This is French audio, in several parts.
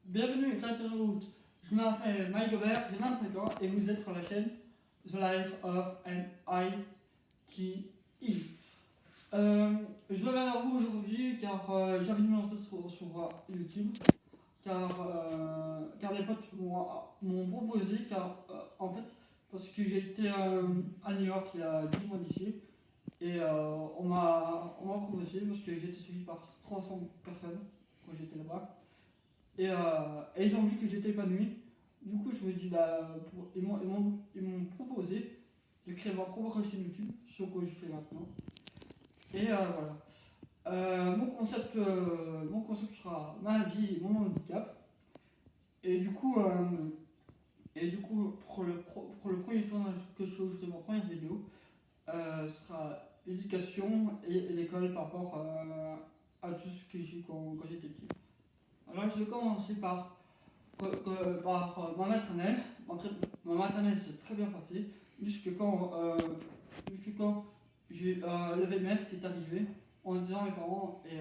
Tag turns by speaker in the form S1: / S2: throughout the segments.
S1: Bienvenue les internautes, je m'appelle Mike Gobert, j'ai 25 ans et vous êtes sur la chaîne The Life of an ITE. Je viens vers vous aujourd'hui car j'ai envie de me lancer sur YouTube, car des potes m'ont proposé, en fait, parce que j'ai été à New York il y a 10 mois d'ici, et on m'a proposé parce que j'ai été suivi par 300 personnes quand j'étais là-bas. Et ils ont vu que j'étais épanoui. Du coup, je me dis, ils m'ont proposé de créer ma propre chaîne YouTube, ce que je fais maintenant. Et voilà. Mon concept sera ma vie et mon handicap. Et du coup, pour le premier tournage que je fais aujourd'hui, ma première vidéo, sera l'éducation et l'école par rapport à tout ce que j'ai quand j'étais petit. Alors, je vais commencer par ma maternelle. Ma maternelle s'est très bien passée, jusque quand le VMS est arrivé, en disant à mes parents, et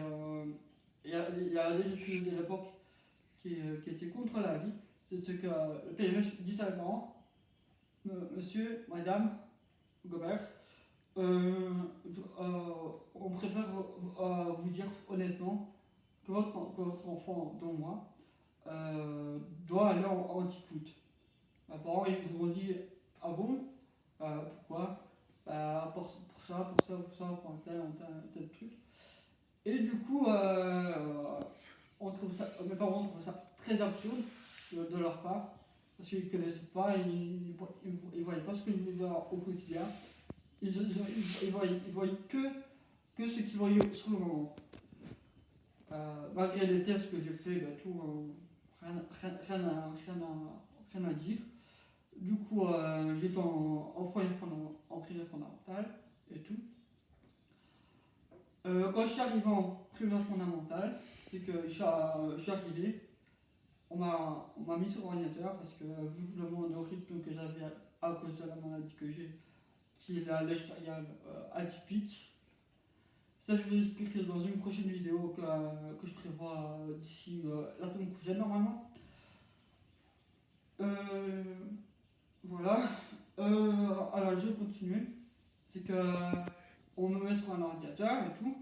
S1: il y a des études de l'époque qui étaient contre la vie, c'est que le PMS dit à mes parents, monsieur, madame, Gobert, on préfère vous dire honnêtement que votre enfant, dont moi, doit aller en anti-foot. Mes parents ils m'ont dit, ah bon, pourquoi, pour ça, pour un tel truc. Et du coup, mes parents trouvent ça très absurde de leur part, parce qu'ils ne connaissaient pas, ils ne voyaient pas ce que je vivais au quotidien. Ils voyaient que ce qu'ils voyaient sur le moment. Malgré les tests que j'ai fait, rien à dire. Du coup, j'étais en primaire fondamentale et tout. Quand je suis arrivé en primaire fondamentale, c'est que je suis arrivé, on m'a mis sur ordinateur parce que vu le rythme que j'avais à cause de la maladie que j'ai, qui est la lèche pariale atypique, ça je vous expliquerai dans une prochaine vidéo que je prévois d'ici la semaine prochaine normalement. Voilà. Alors je vais continuer. C'est que on me met sur un ordinateur et tout.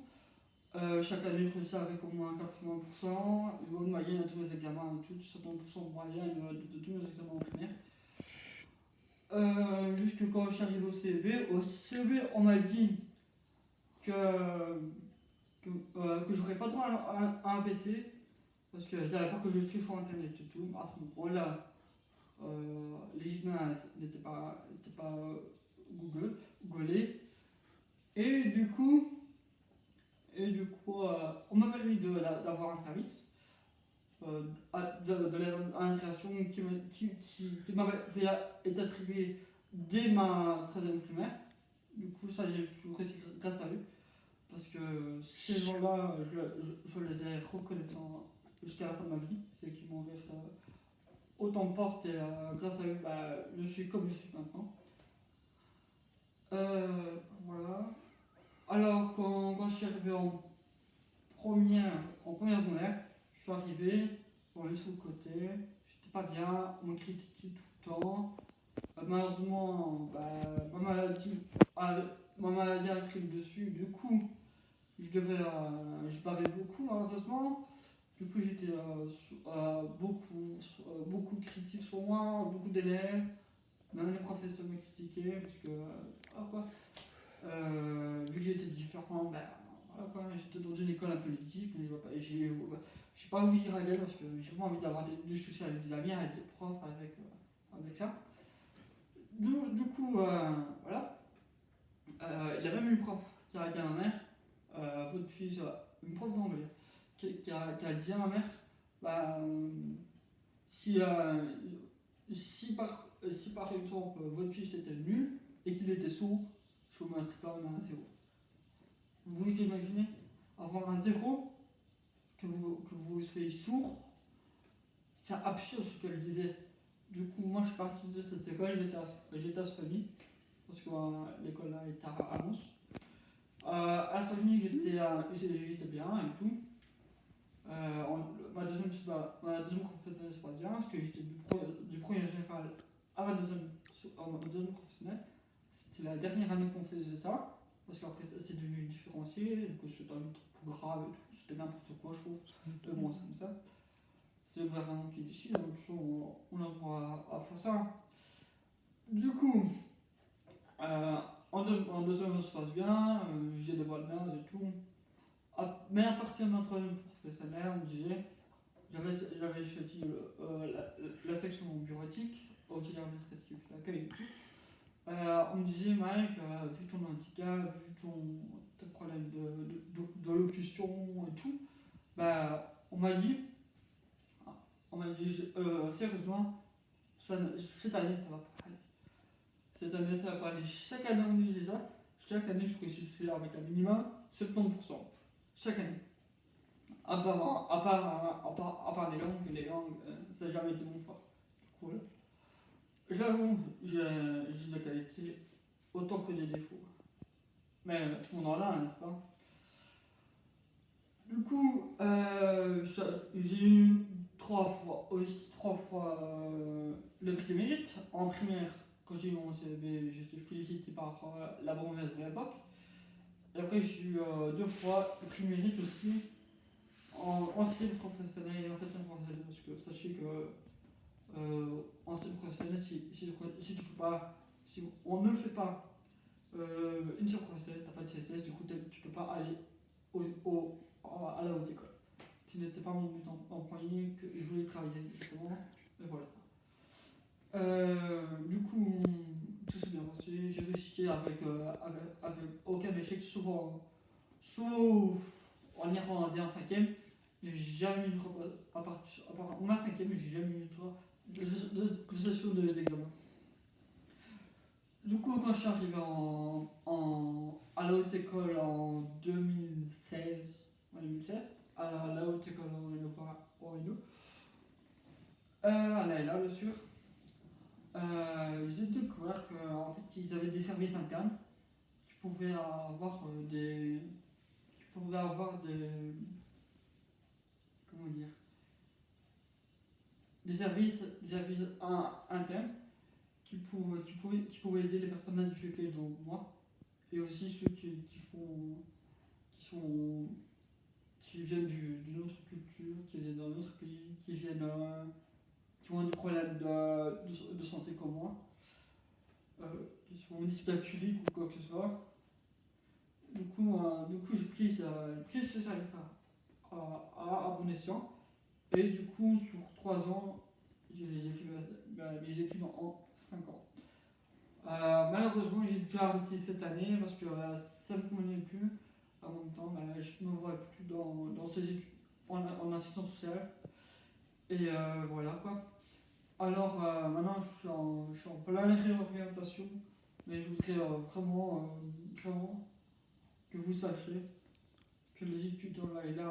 S1: Chaque année je réussis avec au moins 80%, une bonne moyenne à tous mes examens et tout, 70% de moyenne de tous mes examens en primaire. Jusque quand je suis arrivé au CEB. Au CEB on m'a dit que j'aurais pas droit à un PC parce que j'avais peur que je triche sur internet et tout. À ce moment-là, les gymnases n'étaient pas googlés. Et du coup, on m'a permis d'avoir un service de l'aide à l'intégration qui m'avait été attribué dès ma 13e primaire. Du coup, ça j'ai pu réussir grâce à eux. Parce que ces gens-là, je les ai reconnaissants jusqu'à la fin de ma vie. C'est eux qui m'ont ouvert autant de portes et grâce à eux, je suis comme je suis maintenant. Voilà. Alors, quand je suis arrivé en première secondaire, je suis arrivé, on est sur le côté, j'étais pas bien, on me critiquait tout le temps. Malheureusement, ma maladie a pris le dessus, du coup, je bavais beaucoup malheureusement. Du coup, j'étais beaucoup de critiques sur moi, beaucoup d'élèves, même les professeurs me critiquaient parce que vu que j'étais différent, j'étais dans une école un peu élitiste, et j'ai pas envie de rager parce que j'ai pas envie d'avoir des soucis avec des amis, avec des profs, avec ça. Du coup, voilà. Il y a même une prof qui a dit à ma mère, votre fille, une prof d'anglais, qui a dit à ma mère, si par exemple votre fils était nul et qu'il était sourd, je vous mettrai quand même un 0. Vous imaginez avoir un 0, que vous soyez sourd, c'est absurde ce qu'elle disait. Du coup, moi je suis parti de cette école, j'étais à Sony, parce que l'école là était à Mons. À Sony, j'étais bien et tout. ma deuxième professionnelle se passe bien, parce que j'étais du premier général à ma deuxième professionnelle. C'était la dernière année qu'on faisait ça, parce qu'après c'est devenu différencié, du coup c'était un autre trop grave et tout, c'était n'importe quoi je trouve, mais bon c'est comme ça. C'est le gouvernement qui décide, donc on a le droit à faire ça. Du coup, en deuxième ça se passe bien, j'ai des bonnes notes et tout. Mais à partir de notre troisième professionnel, on me disait, j'avais choisi la section bureautique, auxiliaire administratif, l'accueil. On me disait, Mike, vu ton handicap, vu tes problèmes de locution et tout, bah, on m'a dit, sérieusement, cette année ça va pas aller. Cette année ça va pas aller. Chaque année on me disait ça, chaque année je réussissais avec un minimum 70%. Chaque année. À part les langues, ça n'a jamais été mon fort. Cool. J'avoue, j'ai des qualités autant que des défauts. Mais tout le monde en a, n'est-ce pas? Du coup, j'ai eu trois fois le prix du mérite. En primaire, quand j'ai eu mon CEB, j'étais félicité par la bourgmestre de l'époque. Et après, j'ai eu 2 fois le prix du mérite aussi en style professionnel et en septième professionnel. Parce que sachez que en style professionnel, si tu fais pas, si on ne fait pas une seule professionnelle, tu n'as pas de CSS, du coup tu peux pas aller à la haute école. Qui n'était pas mon but en premier, que je voulais travailler justement, et voilà. Du coup, tout s'est bien passé, j'ai réussi avec aucun échec, sauf en irlandais en cinquième. J'ai jamais eu à part ma cinquième, j'ai jamais eu de session d'examen. Du coup, quand je suis arrivé à la haute école en 2016, à la haute école en Réunion, à l'AELA bien sûr, j'ai découvert qu'en fait ils avaient des services internes qui pouvaient avoir comment dire, des services internes qui pouvaient aider les personnes à difficulté dont moi, et aussi ceux qui viennent d'une autre culture, qui viennent d'un autre pays, qui ont des problèmes de santé comme moi, qui sont dyscalculiques ou quoi que ce soit. Du coup j'ai pris ce service à bon escient. Et du coup, sur 3 ans, j'ai fait mes études en 5 ans. Malheureusement, j'ai dû arrêter cette année parce que ça ne me convenait plus. En même temps, je ne me vois plus dans ces études en assistance sociale. Et voilà quoi. Alors maintenant, je suis en pleine réorientation, mais je voudrais vraiment que vous sachiez que les études dans là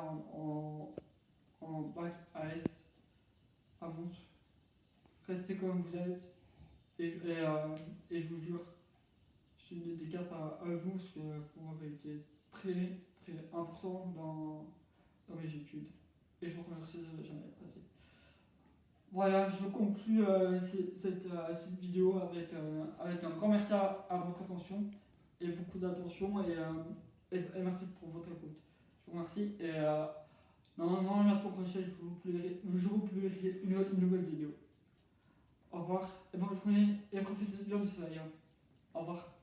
S1: en bac AS à Mons, restez comme vous êtes. Et je vous jure, je suis une dédicace à vous parce que vous m'avez été très très important dans mes études. Et je vous remercie jamais assez. Voilà, je conclue cette vidéo avec un grand merci à votre attention et beaucoup d'attention et merci pour votre écoute. Je vous remercie et normalement la semaine prochaine je vous publierai une nouvelle vidéo. Au revoir et bonne journée et profitez bien du soleil. Au revoir.